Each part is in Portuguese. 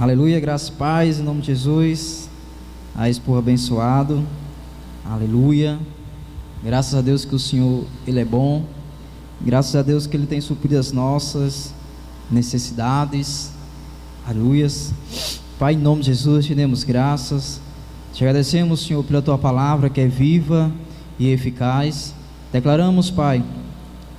Aleluia, graças e paz, em nome de Jesus. Raiz por abençoado. Aleluia. Graças a Deus que o Senhor, Ele é bom. Graças a Deus que Ele tem suprido as nossas necessidades. Aleluias. Pai, em nome de Jesus, te demos graças. Te agradecemos, Senhor, pela Tua palavra que é viva e eficaz. Declaramos, Pai,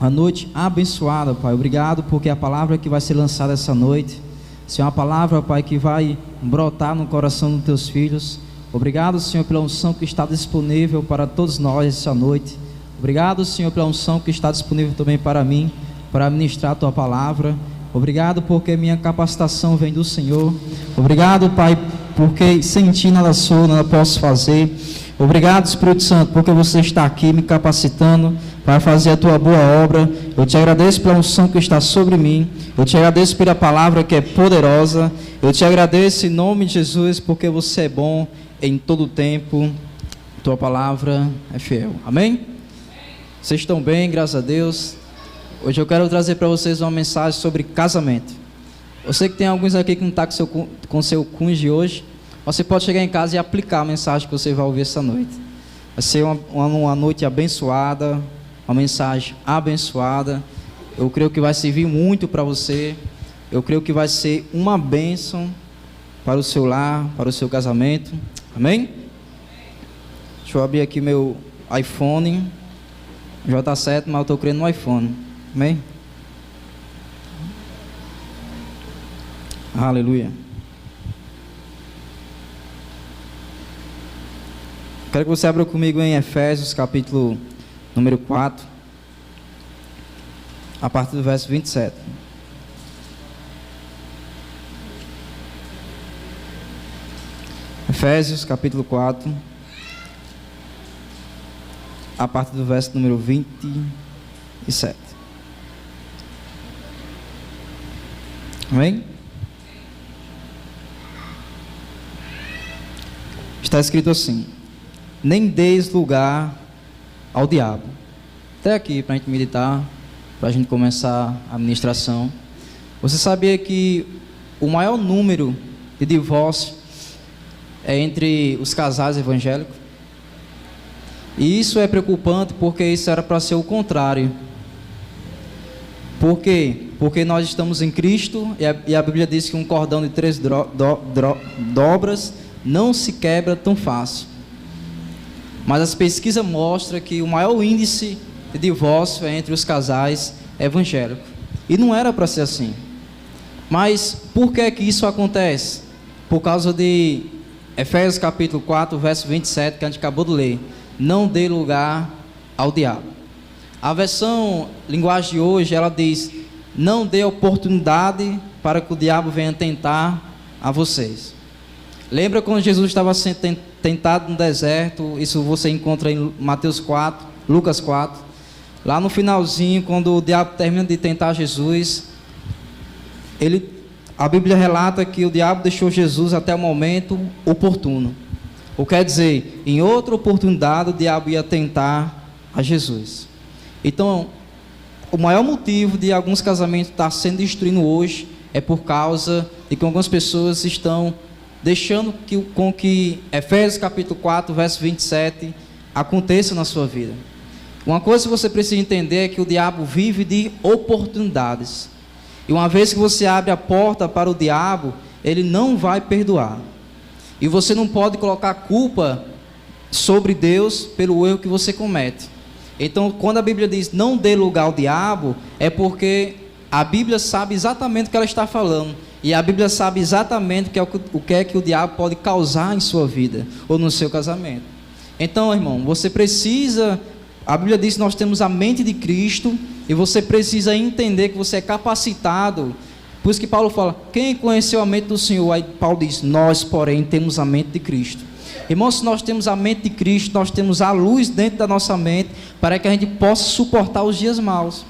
uma noite abençoada, Pai. Obrigado porque a palavra que vai ser lançada essa noite, Senhor, uma palavra, Pai, que vai brotar no coração dos Teus filhos. Obrigado, Senhor, pela unção que está disponível para todos nós essa noite. Obrigado, Senhor, pela unção que está disponível também para mim, para ministrar a Tua palavra. Obrigado porque minha capacitação vem do Senhor. Obrigado, Pai, porque sem Ti nada sou, nada posso fazer. Obrigado, Espírito Santo, porque você está aqui me capacitando para fazer a Tua boa obra. Eu te agradeço pela unção que está sobre mim. Eu te agradeço pela palavra que é poderosa. Eu te agradeço em nome de Jesus, porque você é bom em todo o tempo. Tua palavra é fiel. Amém? Vocês estão bem, graças a Deus. Hoje eu quero trazer para vocês uma mensagem sobre casamento. Eu sei que tem alguns aqui que não estão com seu cônjuge hoje. Você pode chegar em casa e aplicar a mensagem que você vai ouvir essa noite. Vai ser uma noite abençoada, uma mensagem abençoada. Eu creio que vai servir muito para você. Eu creio que vai ser uma bênção para o seu lar, para o seu casamento. Amém? Deixa eu abrir aqui meu iPhone. Já está certo, mas eu estou crendo no iPhone. Amém? Aleluia. Quero que você abra comigo em Efésios, capítulo número 4, a partir do verso 27. Efésios, capítulo 4, a partir do verso número 27. Amém? Está escrito assim: nem deis lugar ao diabo. Até aqui, para a gente meditar, para a gente começar a ministração. Você sabia que o maior número de divórcios é entre os casais evangélicos? E isso é preocupante, porque isso era para ser o contrário. Por quê? Porque nós estamos em Cristo, e a Bíblia diz que um cordão de 3 dobras não se quebra tão fácil. Mas as pesquisas mostram que o maior índice de divórcio é entre os casais evangélicos. E não era para ser assim. Mas por que isso acontece? Por causa de Efésios capítulo 4, verso 27, que a gente acabou de ler. Não dê lugar ao diabo. A versão linguagem de hoje, ela diz: não dê oportunidade para que o diabo venha tentar a vocês. Lembra quando Jesus estava sendo tentado no deserto? Isso você encontra em Mateus 4, Lucas 4. Lá no finalzinho, quando o diabo termina de tentar Jesus, a Bíblia relata que o diabo deixou Jesus até o momento oportuno. Ou quer dizer, em outra oportunidade o diabo ia tentar a Jesus. Então, o maior motivo de alguns casamentos estar sendo destruídos hoje é por causa de que algumas pessoas estão deixando com que Efésios capítulo 4, verso 27 aconteça na sua vida. Uma coisa que você precisa entender é que o diabo vive de oportunidades. E uma vez que você abre a porta para o diabo, ele não vai perdoar. E você não pode colocar culpa sobre Deus pelo erro que você comete. Então, quando a Bíblia diz não dê lugar ao diabo, é porque a Bíblia sabe exatamente o que ela está falando. E a Bíblia sabe exatamente o que é que o diabo pode causar em sua vida ou no seu casamento. Então, irmão, você precisa... A Bíblia diz que nós temos a mente de Cristo e você precisa entender que você é capacitado. Por isso que Paulo fala: quem conheceu a mente do Senhor? Aí Paulo diz: nós, porém, temos a mente de Cristo. Irmãos, se nós temos a mente de Cristo, nós temos a luz dentro da nossa mente para que a gente possa suportar os dias maus,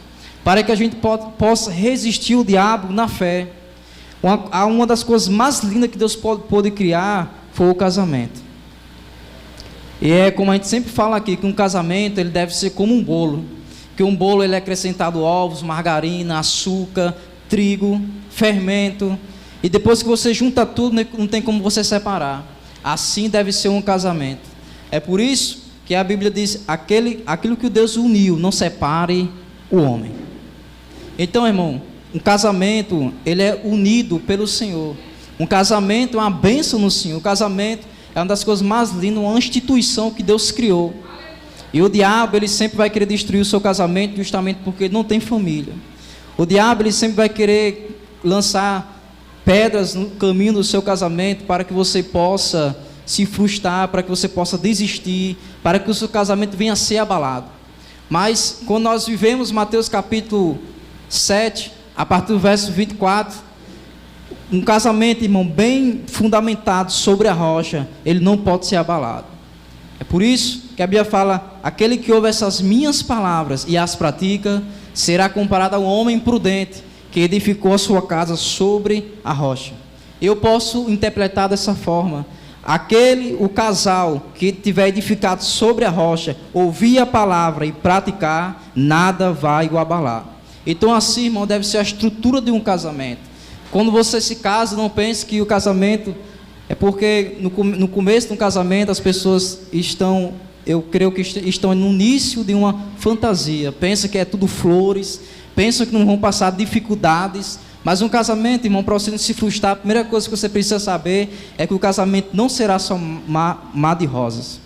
para que a gente possa resistir ao diabo na fé. Uma das coisas mais lindas que Deus pôde criar foi o casamento. E é como a gente sempre fala aqui, que um casamento ele deve ser como um bolo. Que um bolo ele é acrescentado ovos, margarina, açúcar, trigo, fermento. E depois que você junta tudo, não tem como você separar. Assim deve ser um casamento. É por isso que a Bíblia diz: aquilo que Deus uniu, não separe o homem. Então, irmão, um casamento, ele é unido pelo Senhor. Um casamento é uma bênção no Senhor. O casamento é uma das coisas mais lindas, uma instituição que Deus criou. E o diabo, ele sempre vai querer destruir o seu casamento, justamente porque ele não tem família. O diabo, ele sempre vai querer lançar pedras no caminho do seu casamento, para que você possa se frustrar, para que você possa desistir, para que o seu casamento venha a ser abalado. Mas quando nós vivemos Mateus capítulo 7, a partir do verso 24, um casamento, irmão, bem fundamentado sobre a rocha, ele não pode ser abalado. É por isso que a Bíblia fala: aquele que ouve essas minhas palavras e as pratica, será comparado a um homem prudente, que edificou a sua casa sobre a rocha. Eu posso interpretar dessa forma: o casal que tiver edificado sobre a rocha, ouvir a palavra e praticar, nada vai o abalar. Então assim, irmão, deve ser a estrutura de um casamento. Quando você se casa, não pense que o casamento é porque no começo de um casamento as pessoas estão, eu creio que estão no início de uma fantasia, pensa que é tudo flores, pensam que não vão passar dificuldades. Mas um casamento, irmão, para você não se frustrar, a primeira coisa que você precisa saber é que o casamento não será só mar de rosas.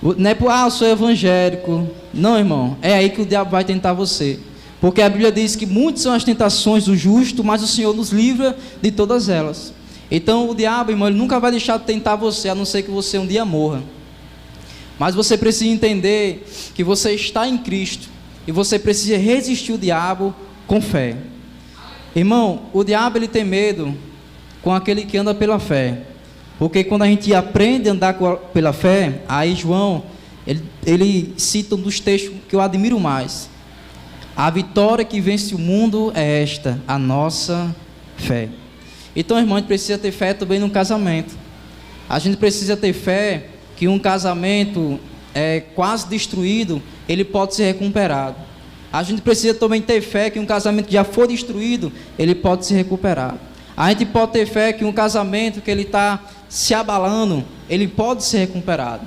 Não é por, eu sou evangélico. Não, irmão, é aí que o diabo vai tentar você. Porque a Bíblia diz que muitas são as tentações do justo, mas o Senhor nos livra de todas elas. Então o diabo, irmão, ele nunca vai deixar de tentar você, a não ser que você um dia morra. Mas você precisa entender que você está em Cristo, e você precisa resistir o diabo com fé. Irmão, o diabo, ele tem medo com aquele que anda pela fé. Porque quando a gente aprende a andar pela fé, aí João, ele cita um dos textos que eu admiro mais: a vitória que vence o mundo é esta, a nossa fé. Então, irmão, a gente precisa ter fé também no casamento. A gente precisa ter fé que um casamento quase destruído, ele pode ser recuperado. A gente precisa também ter fé que um casamento que já for destruído, ele pode ser recuperado. A gente pode ter fé que um casamento que ele está se abalando, ele pode ser recuperado.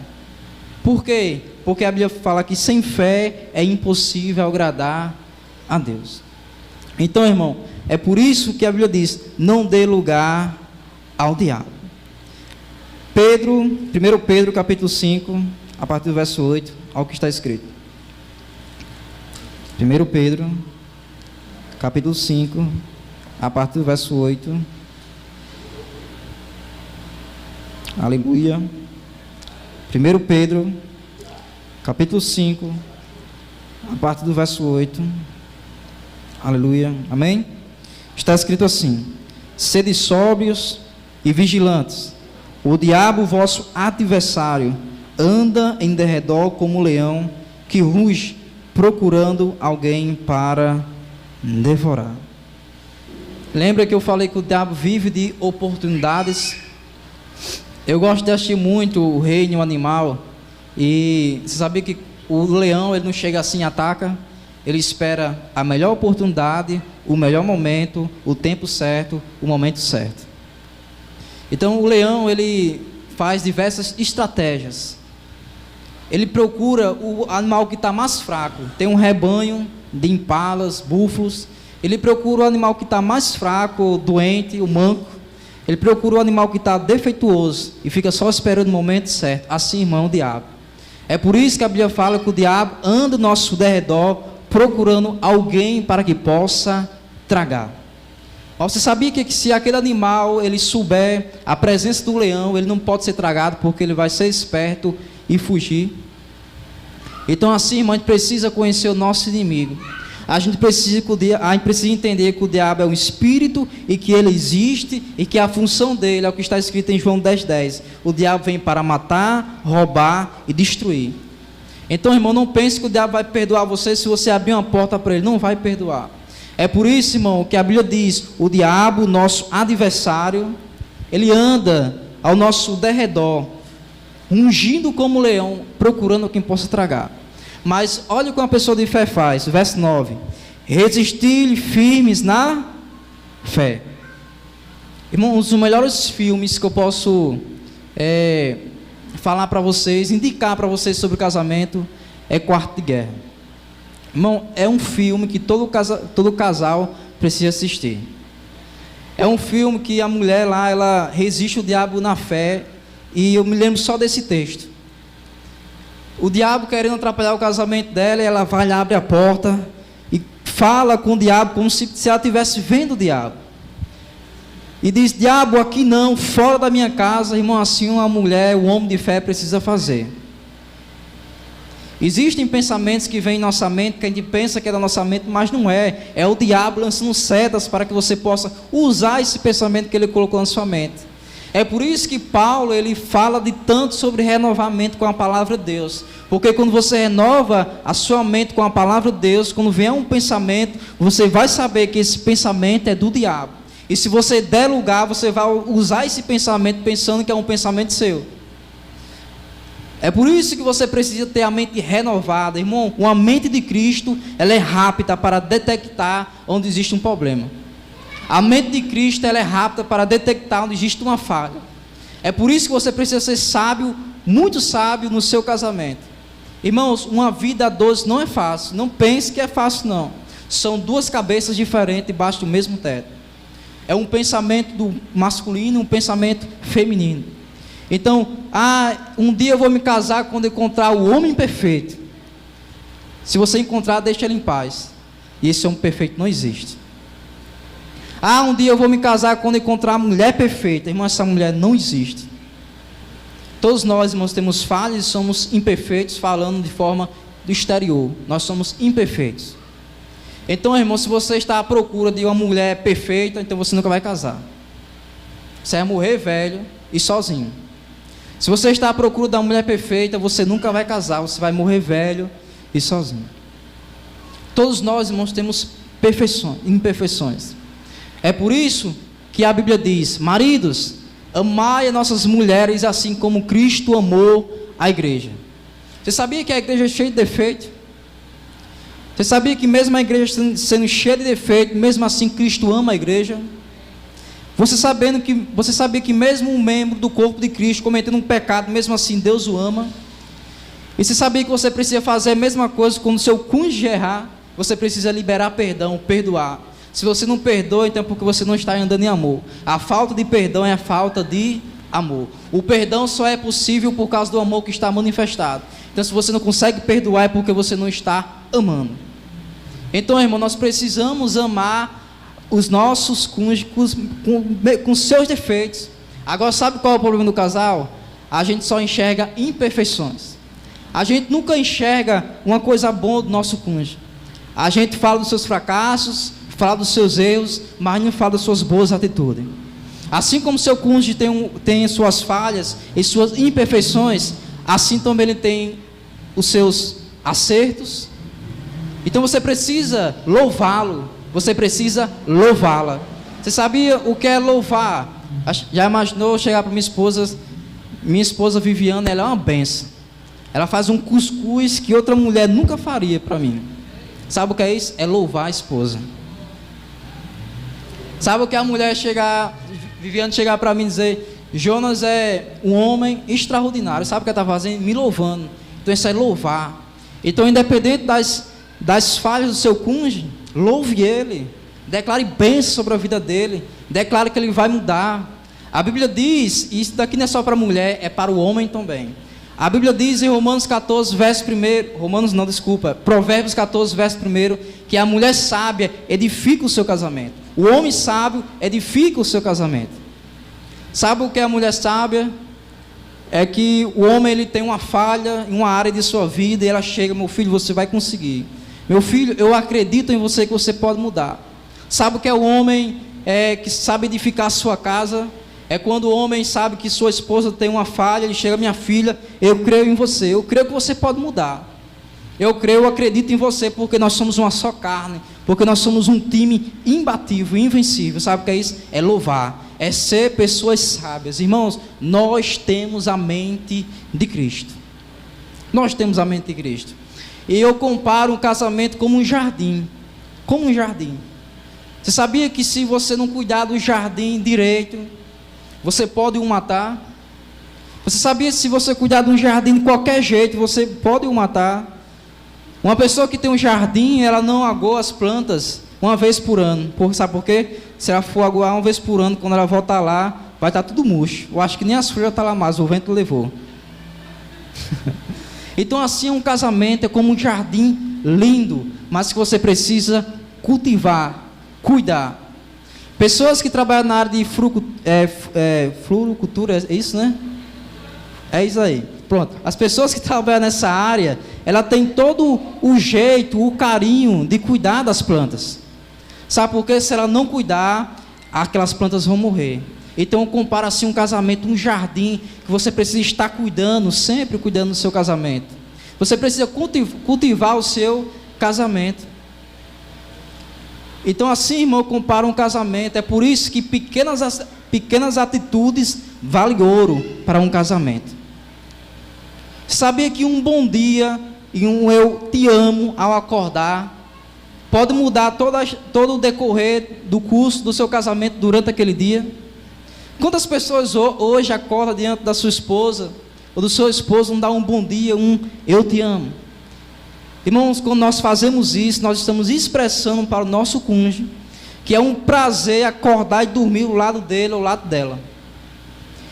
Por quê? Porque a Bíblia fala que sem fé é impossível agradar a Deus. Então, irmão, é por isso que a Bíblia diz: não dê lugar ao diabo. 1 Pedro capítulo 5, a partir do verso 8, ao que está escrito. 1 Pedro capítulo 5, a partir do verso 8. Aleluia. 1 Pedro capítulo 5, a partir do verso 8. Aleluia. Amém? Está escrito assim: sede sóbrios e vigilantes. O diabo, vosso adversário, anda em derredor como um leão que ruge, procurando alguém para devorar. Lembra que eu falei que o diabo vive de oportunidades? Eu gosto de assistir muito o Reino Animal. E você sabia que o leão, ele não chega assim e ataca. Ele espera a melhor oportunidade, o melhor momento, o tempo certo, o momento certo. Então o leão, ele faz diversas estratégias. Ele procura o animal que está mais fraco. Tem um rebanho de impalas, búfalos. Ele procura o animal que está mais fraco, doente, o manco. Ele procura o animal que está defeituoso e fica só esperando o momento certo. Assim, irmão, o diabo. É por isso que a Bíblia fala que o diabo anda ao nosso derredor procurando alguém para que possa tragar. Você sabia que se aquele animal ele souber a presença do leão, ele não pode ser tragado, porque ele vai ser esperto e fugir? Então assim, irmão, a gente precisa conhecer o nosso inimigo. A gente precisa entender que o diabo é um espírito e que ele existe e que a função dele é o que está escrito em João 10:10. O diabo vem para matar, roubar e destruir. Então, irmão, não pense que o diabo vai perdoar você se você abrir uma porta para ele. Não vai perdoar. É por isso, irmão, que a Bíblia diz: o diabo, nosso adversário, ele anda ao nosso derredor, ungindo como leão, procurando quem possa tragar. Mas olha o que uma pessoa de fé faz, verso 9: resistir firmes na fé. Irmão, um dos melhores filmes que eu posso falar para vocês, indicar para vocês sobre o casamento, é Quarto de Guerra. Irmão, é um filme que todo casal precisa assistir. É um filme que a mulher lá, ela resiste o diabo na fé, e eu me lembro só desse texto. O diabo querendo atrapalhar o casamento dela, e ela vai lá, abre a porta e fala com o diabo como se ela estivesse vendo o diabo. E diz: diabo, aqui não, fora da minha casa. Irmão, assim uma mulher, um homem de fé precisa fazer. Existem pensamentos que vêm em nossa mente, que a gente pensa que é da nossa mente, mas não é. É o diabo lançando setas para que você possa usar esse pensamento que ele colocou na sua mente. É por isso que Paulo, ele fala de tanto sobre renovamento com a palavra de Deus. Porque quando você renova a sua mente com a palavra de Deus, quando vier um pensamento, você vai saber que esse pensamento é do diabo. E se você der lugar, você vai usar esse pensamento pensando que é um pensamento seu. É por isso que você precisa ter a mente renovada. Irmão, uma mente de Cristo, ela é rápida para detectar onde existe um problema. A mente de Cristo, ela é rápida para detectar onde existe uma falha. É por isso que você precisa ser sábio, muito sábio no seu casamento. Irmãos, uma vida a dois não é fácil. Não pense que é fácil, não. São duas cabeças diferentes debaixo do mesmo teto. É um pensamento do masculino e um pensamento feminino. Então, um dia eu vou me casar quando encontrar o homem perfeito. Se você encontrar, deixa ele em paz. E esse homem perfeito não existe. Um dia eu vou me casar quando encontrar a mulher perfeita. Irmão, essa mulher não existe. Todos nós, irmãos, temos falhas e somos imperfeitos, falando de forma do exterior. Nós somos imperfeitos. Então, irmão, se você está à procura de uma mulher perfeita, então você nunca vai casar. Você vai morrer velho e sozinho. Se você está à procura da mulher perfeita, você nunca vai casar, você vai morrer velho e sozinho. Todos nós, irmãos, temos imperfeições. É por isso que a Bíblia diz: maridos, amai as nossas mulheres assim como Cristo amou a igreja. Você sabia que a igreja é cheia de defeitos? Você sabia que mesmo a igreja sendo cheia de defeitos, mesmo assim Cristo ama a igreja? Você sabia que mesmo um membro do corpo de Cristo cometendo um pecado, mesmo assim Deus o ama? E você sabia que você precisa fazer a mesma coisa quando seu cônjuge errar? Você precisa liberar perdão, perdoar. Se você não perdoa, então é porque você não está andando em amor. A falta de perdão é a falta de amor. O perdão só é possível por causa do amor que está manifestado. Então, se você não consegue perdoar, é porque você não está amando. Então, irmão, nós precisamos amar os nossos cônjuges com seus defeitos. Agora, sabe qual é o problema do casal? A gente só enxerga imperfeições. A gente nunca enxerga uma coisa boa do nosso cônjuge. A gente fala dos seus fracassos, fala dos seus erros, mas não fala das suas boas atitudes. Assim como seu cônjuge tem suas falhas e suas imperfeições, assim também ele tem os seus acertos. Então você precisa louvá-lo, você precisa louvá-la. Você sabia o que é louvar? Já imaginou chegar para minha esposa Viviana? Ela é uma benção. Ela faz um cuscuz que outra mulher nunca faria para mim. Sabe o que é isso? É louvar a esposa. Sabe o que a mulher Viviane chegar para mim e dizer: Jonas é um homem extraordinário. Sabe o que ela está fazendo? Me louvando. Então isso é louvar. Então, independente das falhas do seu cônjuge, louve ele, declare bênção sobre a vida dele, declare que ele vai mudar. A Bíblia diz, e isso daqui não é só para a mulher, é para o homem também. A Bíblia diz em Provérbios 14, verso 1, que a mulher sábia edifica o seu casamento. O homem sábio edifica o seu casamento. Sabe o que é a mulher sábia? É que o homem ele tem uma falha em uma área de sua vida e ela chega: meu filho, você vai conseguir. Meu filho, eu acredito em você que você pode mudar. Sabe o que é o homem que sabe edificar a sua casa? É quando o homem sabe que sua esposa tem uma falha, ele chega: minha filha, eu creio em você, eu creio que você pode mudar. Eu acredito em você, porque nós somos uma só carne, porque nós somos um time imbatível, invencível. Sabe o que é isso? É louvar, é ser pessoas sábias. Irmãos, nós temos a mente de Cristo. Nós temos a mente de Cristo. E eu comparo um casamento como um jardim. Como um jardim. Você sabia que se você não cuidar do jardim direito, você pode o matar? Você sabia que se você cuidar de um jardim de qualquer jeito, você pode o matar? Uma pessoa que tem um jardim, ela não agoa as plantas uma vez por ano. Sabe por quê? Se ela for aguar uma vez por ano, quando ela voltar lá, vai estar tudo murcho. Eu acho que nem as folhas estão lá mais, o vento levou. Então assim, um casamento é como um jardim lindo, mas que você precisa cultivar, cuidar. Pessoas que trabalham na área de floricultura, é isso, né? É isso aí. Pronto. As pessoas que trabalham nessa área, ela tem todo o jeito, o carinho de cuidar das plantas. Sabe por quê? Se ela não cuidar, aquelas plantas vão morrer. Então, compara assim um casamento, um jardim, que você precisa estar cuidando, sempre cuidando do seu casamento. Você precisa cultivar o seu casamento. Então, assim, irmão, compara um casamento. É por isso que pequenas atitudes valem ouro para um casamento. Sabia que um bom dia e um eu te amo ao acordar pode mudar todo o decorrer do curso do seu casamento durante aquele dia? Quantas pessoas hoje acordam diante da sua esposa ou do seu esposo, não dá um bom dia, um eu te amo? Irmãos, quando nós fazemos isso, nós estamos expressando para o nosso cônjuge que é um prazer acordar e dormir ao lado dele ou ao lado dela.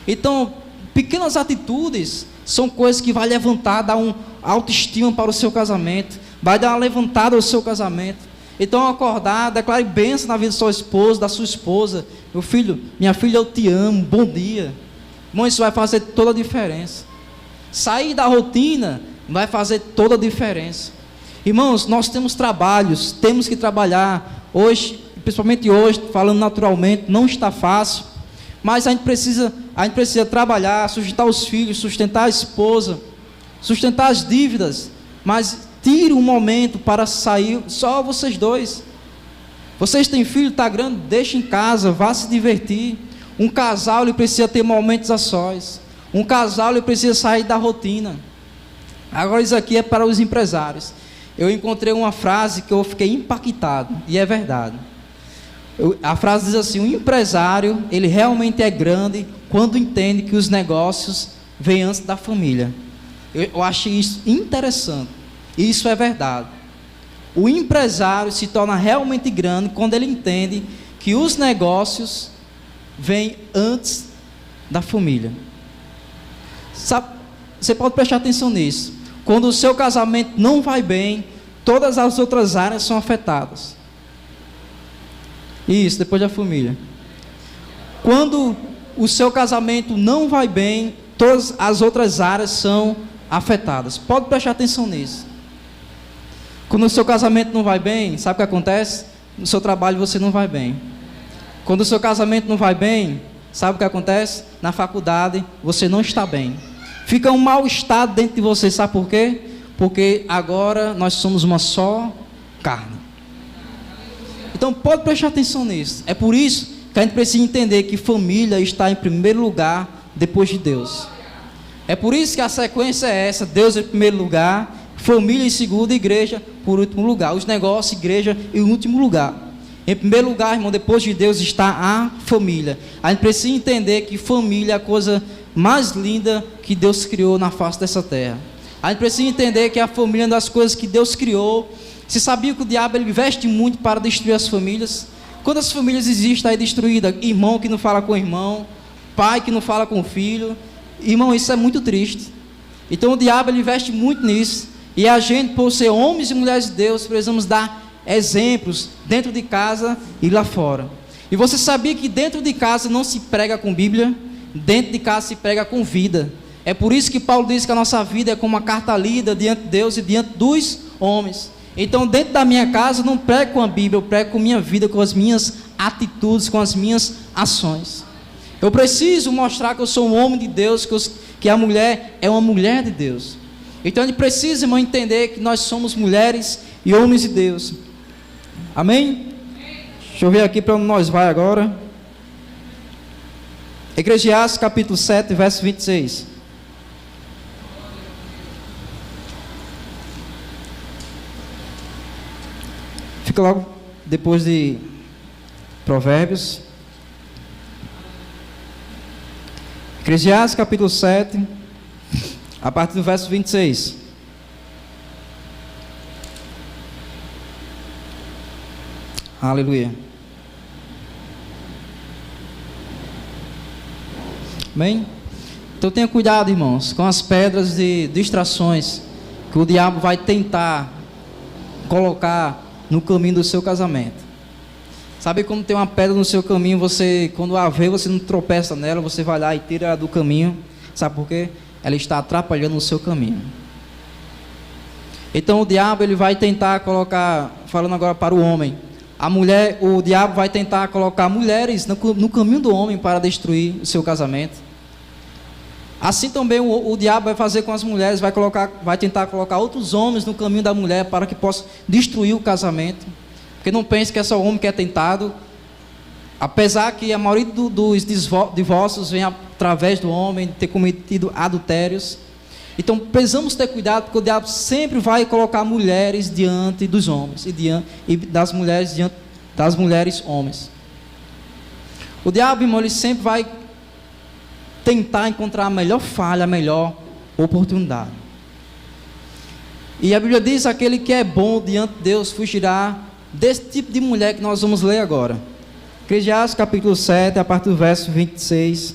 Então, pequenas atitudes são coisas que vai levantar, dar um autoestima para o seu casamento, vai dar uma levantada ao seu casamento. Então, acordar, declare bênção na vida do seu esposo, da sua esposa. Meu filho, minha filha, eu te amo, bom dia. Irmão, isso vai fazer toda a diferença. Sair da rotina vai fazer toda a diferença. Irmãos, nós temos trabalhos, temos que trabalhar. Hoje, principalmente hoje, falando naturalmente, não está fácil. Mas a gente precisa trabalhar, sustentar os filhos, sustentar a esposa, sustentar as dívidas. Mas tire um momento para sair, só vocês dois. Vocês têm filho, está grande, deixa em casa, vá se divertir. Um casal, ele precisa ter momentos a sós. Um casal, ele precisa sair da rotina. Agora isso aqui é para os empresários. Eu encontrei uma frase que eu fiquei impactado, e é verdade. A frase diz assim: o empresário, ele realmente é grande quando entende que os negócios vêm antes da família. Eu achei isso interessante, e isso é verdade. O empresário se torna realmente grande quando ele entende que os negócios vêm antes da família. Sabe, você pode prestar atenção nisso. Quando o seu casamento não vai bem, todas as outras áreas são afetadas. Isso, depois da família. Quando o seu casamento não vai bem, todas as outras áreas são afetadas. Pode prestar atenção nisso. Quando o seu casamento não vai bem, sabe o que acontece? No seu trabalho você não vai bem. Quando o seu casamento não vai bem, sabe o que acontece? Na faculdade você não está bem. Fica um mal-estar dentro de você, sabe por quê? Porque agora nós somos uma só carne. Então pode prestar atenção nisso. É por isso que a gente precisa entender que família está em primeiro lugar depois de Deus. É por isso que a sequência é essa: Deus em primeiro lugar, família em segundo, igreja por último lugar. Os negócios, igreja em último lugar. Em primeiro lugar, irmão, depois de Deus está a família. A gente precisa entender que família é a coisa mais linda que Deus criou na face dessa terra. A gente precisa entender que a família é uma das coisas que Deus criou. Você sabia que o diabo ele investe muito para destruir as famílias? Quantas famílias existem aí destruídas? Irmão que não fala com o irmão, pai que não fala com o filho. Irmão, isso é muito triste. Então o diabo ele investe muito nisso. E a gente, por ser homens e mulheres de Deus, precisamos dar exemplos dentro de casa e lá fora. E você sabia que dentro de casa não se prega com Bíblia? Dentro de casa se prega com vida. É por isso que Paulo diz que a nossa vida é como uma carta lida diante de Deus e diante dos homens. Então, dentro da minha casa, eu não prego com a Bíblia, eu prego com a minha vida, com as minhas atitudes, com as minhas ações. Eu preciso mostrar que eu sou um homem de Deus, que a mulher é uma mulher de Deus. Então, a gente precisa, irmão, entender que nós somos mulheres e homens de Deus. Amém? Deixa eu ver aqui para onde nós vai agora. Eclesiastes capítulo 7, verso 26. Fica logo depois de Provérbios. Eclesiastes capítulo 7, a partir do verso 26. Aleluia. Bem, então tenha cuidado, irmãos, com as pedras de distrações que o diabo vai tentar colocar no caminho do seu casamento. Sabe como tem uma pedra no seu caminho, você, quando a vê, você não tropeça nela, você vai lá e tira ela do caminho. Sabe por quê? Ela está atrapalhando o seu caminho. Então o diabo ele vai tentar colocar, falando agora para o homem, o diabo vai tentar colocar mulheres no caminho do homem para destruir o seu casamento. Assim também o diabo vai fazer com as mulheres, vai tentar colocar outros homens no caminho da mulher para que possa destruir o casamento. Porque não pense que é só o homem que é tentado, apesar que a maioria dos divórcios vem através do homem ter cometido adultérios. Então precisamos ter cuidado, porque o diabo sempre vai colocar mulheres diante dos homens e das mulheres diante das mulheres homens. O diabo, irmão, ele sempre vai tentar encontrar a melhor falha, a melhor oportunidade. E a Bíblia diz: aquele que é bom diante de Deus fugirá desse tipo de mulher que nós vamos ler agora. Eclesiastes capítulo 7, a partir do verso 26,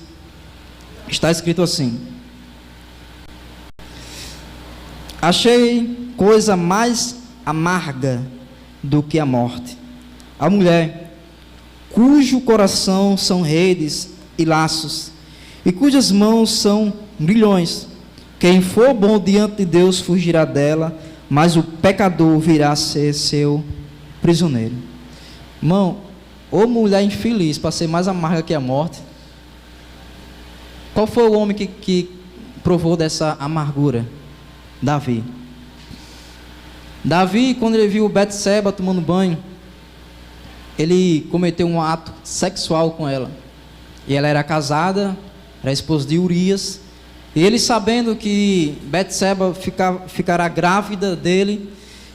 está escrito assim: achei coisa mais amarga do que a morte, a mulher cujo coração são redes e laços, e cujas mãos são grilhões. Quem for bom diante de Deus fugirá dela, mas o pecador virá a ser seu prisioneiro. Irmão, ô mulher infeliz, para ser mais amarga que a morte. Qual foi o homem que provou dessa amargura? Davi. Davi, quando ele viu Betseba tomando banho, ele cometeu um ato sexual com ela. E ela era casada, era esposa de Urias. E ele, sabendo que Betseba ficará grávida dele,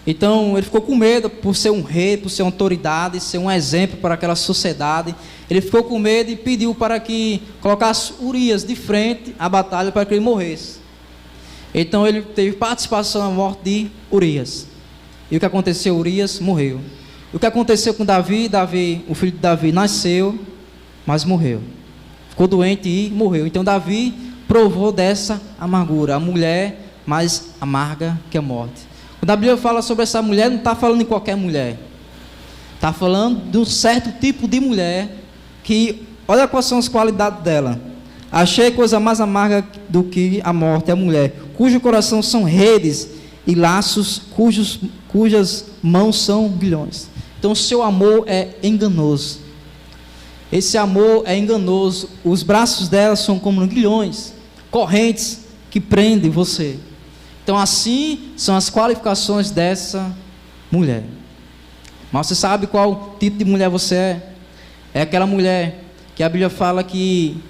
então ele ficou com medo, por ser um rei, por ser uma autoridade, ser um exemplo para aquela sociedade. Ele ficou com medo e pediu para que colocasse Urias de frente à batalha para que ele morresse. Então ele teve participação na morte de Urias. E o que aconteceu? Urias morreu. O que aconteceu com Davi? O filho de Davi nasceu, mas morreu. Ficou doente e morreu. Então Davi provou dessa amargura, a mulher mais amarga que a morte. Quando a Bíblia fala sobre essa mulher, não está falando em qualquer mulher. Está falando de um certo tipo de mulher que, olha quais são as qualidades dela. Achei coisa mais amarga do que a morte, a mulher, cujo coração são redes e laços, cujas mãos são grilhões. Então o seu amor é enganoso. Esse amor é enganoso. Os braços dela são como grilhões, correntes que prendem você. Então assim são as qualificações dessa mulher. Mas você sabe qual tipo de mulher você é? É aquela mulher que a Bíblia fala que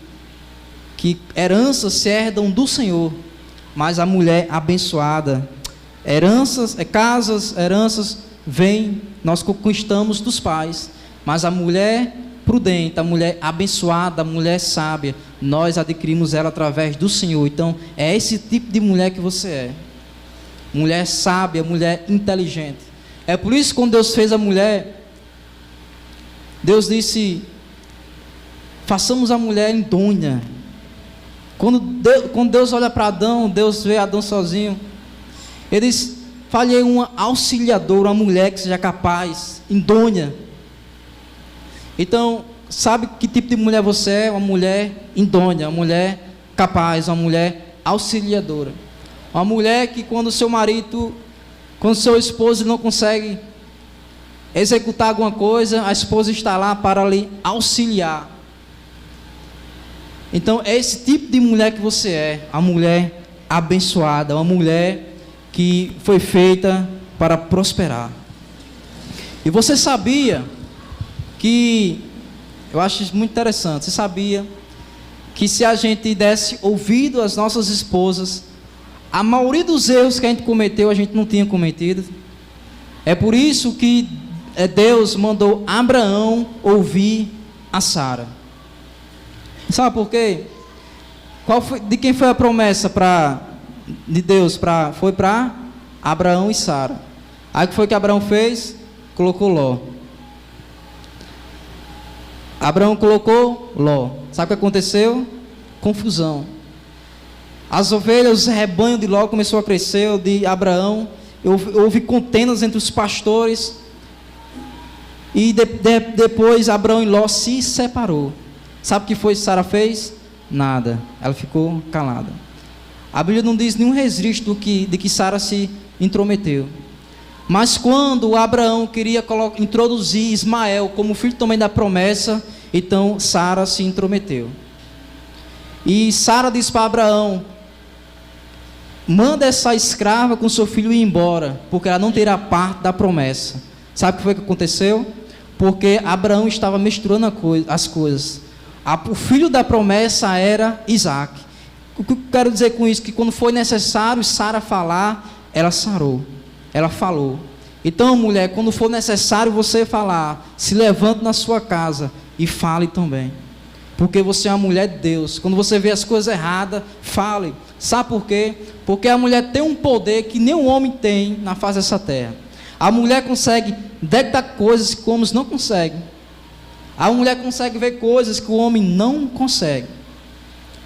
heranças se herdam do Senhor, mas a mulher abençoada, casas, heranças vêm, nós conquistamos dos pais, mas a mulher prudente, a mulher abençoada, a mulher sábia, nós adquirimos ela através do Senhor. Então é esse tipo de mulher que você é, mulher sábia, mulher inteligente. É por isso que quando Deus fez a mulher, Deus disse: façamos a mulher idônea. Quando Deus olha para Adão, Deus vê Adão sozinho, Ele diz: falhei uma auxiliadora, uma mulher que seja capaz, idônea. Então, sabe que tipo de mulher você é? Uma mulher idônea, uma mulher capaz, uma mulher auxiliadora. Uma mulher que quando seu esposo não consegue executar alguma coisa, a esposa está lá para lhe auxiliar. Então é esse tipo de mulher que você é, a mulher abençoada, uma mulher que foi feita para prosperar. E você sabia que, eu acho isso muito interessante, você sabia que se a gente desse ouvido às nossas esposas, a maioria dos erros que a gente cometeu, a gente não tinha cometido? É por isso que Deus mandou Abraão ouvir a Sara. Sabe por quê? De quem foi a promessa de Deus? Foi para Abraão e Sara. Aí o que foi que Abraão fez? Colocou Ló. Abraão colocou Ló. Sabe o que aconteceu? Confusão. As ovelhas, o rebanho de Ló começou a crescer, de Abraão. Houve contendas entre os pastores. E depois Abraão e Ló se separou. Sabe o que foi que Sara fez? Nada. Ela ficou calada. A Bíblia não diz nenhum registro de que Sara se intrometeu. Mas quando Abraão queria introduzir Ismael como filho também da promessa, então Sara se intrometeu. E Sara disse para Abraão: manda essa escrava com seu filho ir embora, porque ela não terá parte da promessa. Sabe o que foi que aconteceu? Porque Abraão estava misturando as coisas. O filho da promessa era Isaac. O que eu quero dizer com isso? Que quando foi necessário Sara falar, ela sarou. Ela falou. Então, mulher, quando for necessário você falar, se levante na sua casa e fale também. Porque você é uma mulher de Deus. Quando você vê as coisas erradas, fale. Sabe por quê? Porque a mulher tem um poder que nenhum homem tem na face dessa terra. A mulher consegue detectar coisas que homens não conseguem. A mulher consegue ver coisas que o homem não consegue.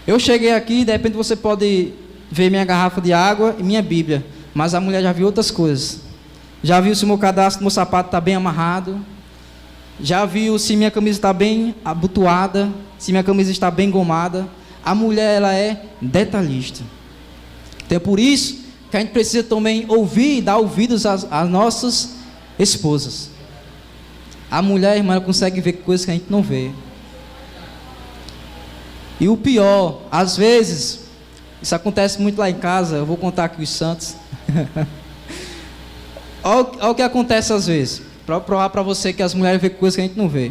Eu cheguei aqui, de repente você pode ver minha garrafa de água e minha Bíblia. Mas a mulher já viu outras coisas. Já viu se o meu cadastro, meu sapato está bem amarrado. Já viu se minha camisa está bem abotoada, se minha camisa está bem gomada. A mulher, ela é detalhista. Então é por isso que a gente precisa também ouvir e dar ouvidos às nossas esposas. A mulher, irmã, ela consegue ver coisas que a gente não vê. E o pior, às vezes, isso acontece muito lá em casa, eu vou contar aqui os santos. Olha o que acontece às vezes, para provar para você que as mulheres veem coisas que a gente não vê.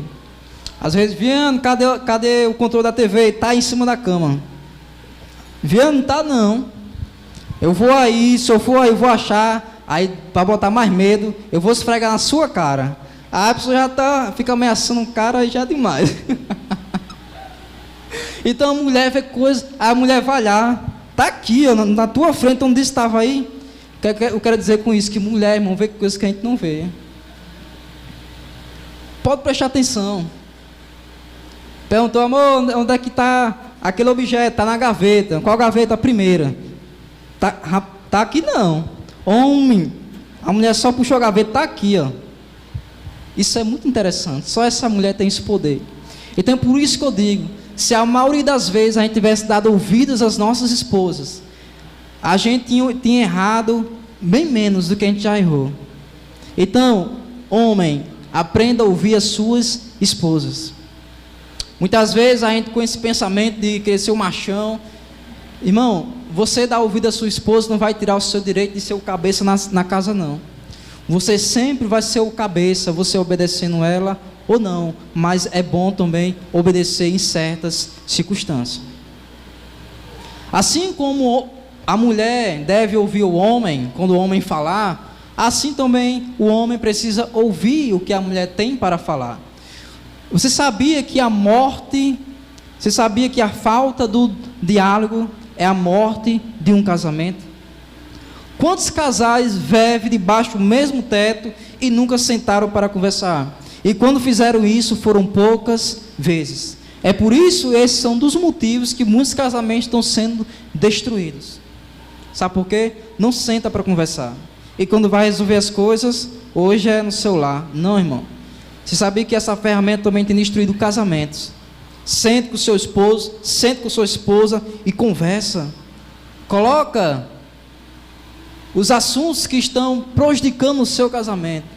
Às vezes, Viano, cadê o controle da TV? Está em cima da cama. Viano, não está não. Eu vou aí, se eu for aí, eu vou achar, aí para botar mais medo, eu vou esfregar na sua cara. Aí a pessoa já fica ameaçando o cara, aí já é demais. Então a mulher vê coisas, a mulher vai lá, está aqui, ó, na tua frente, onde estava aí. Eu quero dizer com isso que mulher, irmão, vê coisas que a gente não vê. Pode prestar atenção. Perguntou, amor, onde é que está aquele objeto? Está na gaveta. Qual gaveta? A primeira. Tá aqui não. Homem, a mulher só puxou a gaveta, está aqui, ó. Isso é muito interessante. Só essa mulher tem esse poder. Então, por isso que eu digo, se a maioria das vezes a gente tivesse dado ouvidos às nossas esposas, a gente tinha errado bem menos do que a gente já errou. Então, homem, aprenda a ouvir as suas esposas. Muitas vezes a gente com esse pensamento de querer ser um machão, irmão, você dar ouvido à sua esposa não vai tirar o seu direito de ser o cabeça na casa não. Você sempre vai ser o cabeça, você obedecendo ela ou não, mas é bom também obedecer em certas circunstâncias. Assim como a mulher deve ouvir o homem, quando o homem falar, assim também o homem precisa ouvir o que a mulher tem para falar. Você sabia que a falta do diálogo é a morte de um casamento? Quantos casais vivem debaixo do mesmo teto e nunca sentaram para conversar? E quando fizeram isso, foram poucas vezes. É por isso, esses são dos motivos que muitos casamentos estão sendo destruídos. Sabe por quê? Não senta para conversar. E quando vai resolver as coisas, hoje é no celular. Não, irmão. Você sabia que essa ferramenta também tem destruído casamentos? Sente com o seu esposo, sente com sua esposa e conversa. Coloca os assuntos que estão prejudicando o seu casamento.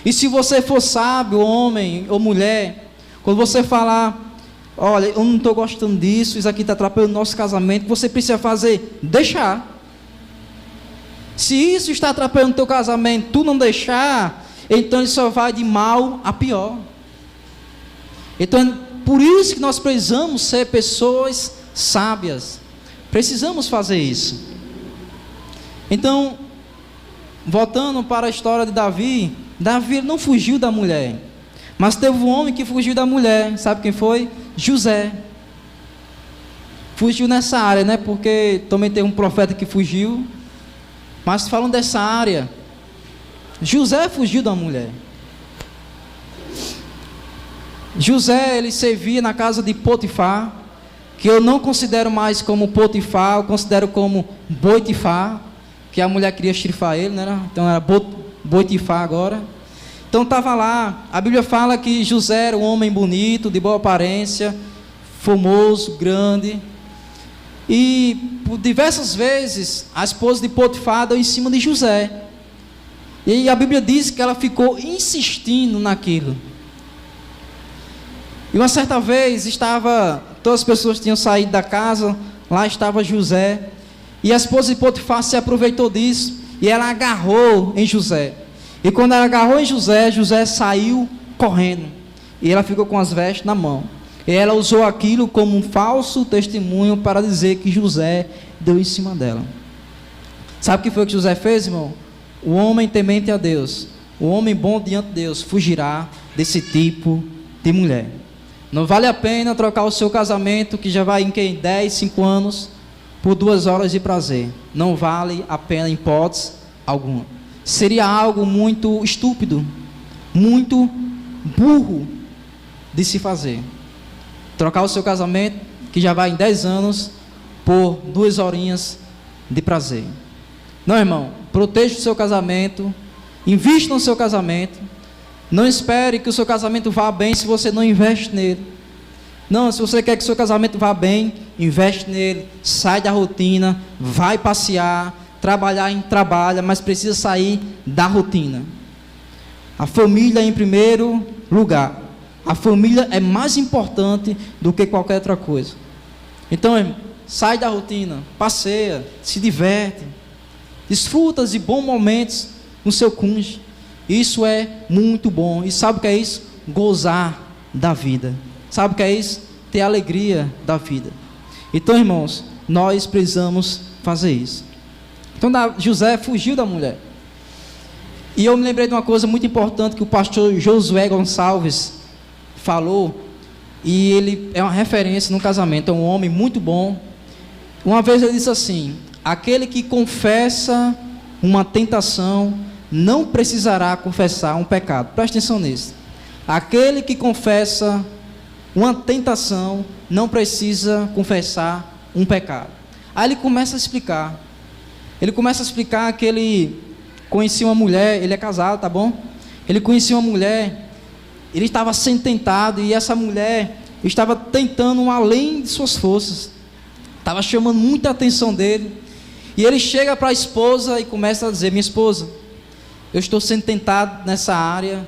E se você for sábio, homem ou mulher, quando você falar, olha, eu não estou gostando disso, isso aqui está atrapalhando o nosso casamento, você precisa fazer, deixar. Se isso está atrapalhando o teu casamento, tu não deixar, então ele só vai de mal a pior. Então, por isso que nós precisamos ser pessoas sábias. Precisamos fazer isso. Então, voltando para a história de Davi, Davi não fugiu da mulher, mas teve um homem que fugiu da mulher. Sabe quem foi? José. Fugiu nessa área, né? Porque também tem um profeta que fugiu. Mas falando dessa área, José fugiu da mulher. José, ele servia na casa de Potifar, que eu não considero mais como Potifar, eu considero como Boitifar, que a mulher queria estrifar ele, né? Então era Boitifar agora. Então estava lá, a Bíblia fala que José era um homem bonito, de boa aparência, formoso, grande. E por diversas vezes a esposa de Potifar deu em cima de José. E a Bíblia diz que ela ficou insistindo naquilo. E uma certa vez todas as pessoas tinham saído da casa, lá estava José. E a esposa de Potifar se aproveitou disso e ela agarrou em José. E quando ela agarrou em José, José saiu correndo. E ela ficou com as vestes na mão. E ela usou aquilo como um falso testemunho para dizer que José deu em cima dela. Sabe o que foi que José fez, irmão? O homem temente a Deus, o homem bom diante de Deus, fugirá desse tipo de mulher. Não vale a pena trocar o seu casamento, que já vai em 10, 5 anos, por 2 horas de prazer. Não vale a pena em hipótese alguma. Seria algo muito estúpido, muito burro de se fazer. Trocar o seu casamento, que já vai em 10 anos, por 2 horinhas de prazer. Não, irmão, proteja o seu casamento, invista no seu casamento. Não espere que o seu casamento vá bem se você não investe nele. Não, se você quer que o seu casamento vá bem, investe nele, sai da rotina, vai passear, trabalha, mas precisa sair da rotina. A família em primeiro lugar. A família é mais importante do que qualquer outra coisa. Então, irmão, sai da rotina, passeia, se diverte, desfruta de bons momentos com seu cônjuge. Isso é muito bom. E sabe o que é isso? Gozar da vida. Sabe o que é isso? Ter alegria da vida. Então, irmãos, nós precisamos fazer isso. Então, José fugiu da mulher. E eu me lembrei de uma coisa muito importante que o pastor Josué Gonçalves falou, e ele é uma referência no casamento, é um homem muito bom. Uma vez ele disse assim: aquele que confessa uma tentação não precisará confessar um pecado. Presta atenção nisso. Aquele que confessa uma tentação não precisa confessar um pecado. Aí ele começa a explicar. Ele começa a explicar que ele conhecia uma mulher, ele é casado, tá bom? Ele conhecia uma mulher, ele estava sendo tentado, e essa mulher estava tentando além de suas forças, estava chamando muita atenção dele. E ele chega para a esposa e começa a dizer: minha esposa, eu estou sendo tentado nessa área,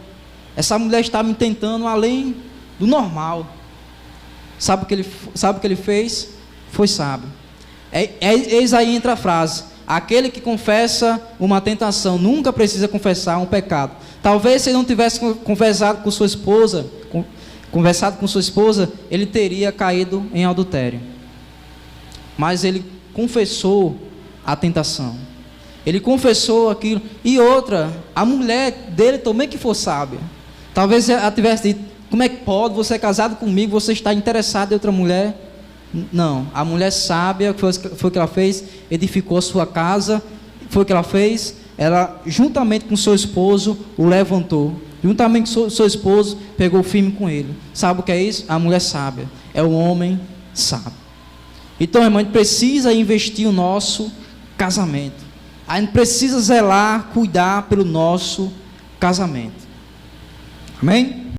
essa mulher está me tentando além do normal. Sabe o que ele fez? Foi sábio. Eis aí entra a frase: aquele que confessa uma tentação nunca precisa confessar um pecado. Talvez se ele não tivesse conversado com sua esposa, ele teria caído em adultério. Mas ele confessou a tentação. Ele confessou aquilo. E outra, a mulher dele também que for sábia. Talvez ela tivesse dito: como é que pode, você é casado comigo, você está interessado em outra mulher? Não, a mulher sábia, foi o que ela fez, edificou a sua casa. Foi o que ela fez, ela juntamente com seu esposo o levantou, juntamente com seu esposo pegou firme com ele. Sabe o que é isso? A mulher sábia, é o homem sábio. Então, irmão, a gente precisa investir no nosso casamento, a gente precisa zelar, cuidar pelo nosso casamento. Amém?